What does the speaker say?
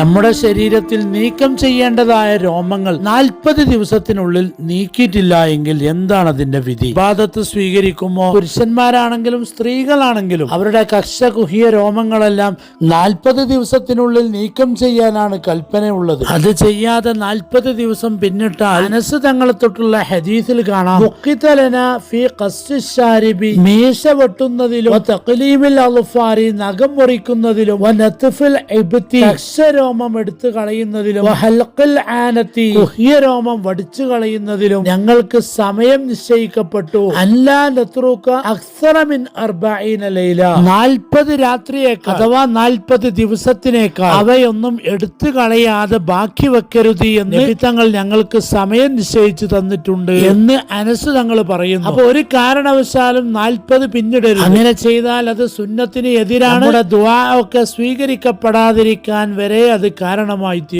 നമ്മുടെ ശരീരത്തിൽ നീക്കം ചെയ്യേണ്ടതായ രോമങ്ങൾ 40 ദിവസത്തിനുള്ളിൽ നീക്കിയിട്ടില്ല എങ്കിൽ എന്താണ് അതിന്റെ വിധി? ഇബാദത്ത് സ്വീകരിക്കുമോ? പുരുഷന്മാരാണെങ്കിലും സ്ത്രീകളാണെങ്കിലും അവരുടെ കക്ഷകുഹ്യ രോമങ്ങളെല്ലാം 40 ദിവസത്തിനുള്ളിൽ നീക്കം ചെയ്യാനാണ് കൽപ്പനയുള്ളത്. അത് ചെയ്യാതെ 40 ദിവസം പിന്നിട്ടാൽ അനസ് തങ്ങളെ തൊട്ടുള്ള ഹദീസിൽ കാണാം, മീശ വെട്ടുന്നതിലും തഖ്ലീമിൽ അളുഫാരി നഖം മുറിക്കുന്നതിലും രോമം എടുത്തു കളയുന്നതിലും ഹൽഖിൽ രോമം വടിച്ചു കളയുന്നതിലും ഞങ്ങൾക്ക് സമയം നിശ്ചയിക്കപ്പെട്ടു. 40 രാത്രിയേക്കാൾ അഥവാ 40 ദിവസത്തിനേക്കാൾ അവയൊന്നും എടുത്തു കളയാതെ ബാക്കി വെക്കരുത് എന്ന് തങ്ങൾ ഞങ്ങൾക്ക് സമയം നിശ്ചയിച്ചു തന്നിട്ടുണ്ട് എന്ന് അനസ് തങ്ങൾ പറയുന്നു. അപ്പൊ ഒരു കാരണവശാലും 40 പിന്നിടരുത്. അങ്ങനെ ചെയ്താൽ അത് സുന്നത്തിന് എതിരാണ്. ദുആ ഒക്കെ സ്വീകരിക്കപ്പെടാതിരിക്കാൻ വരെ അത് കാരണമായി തീരും.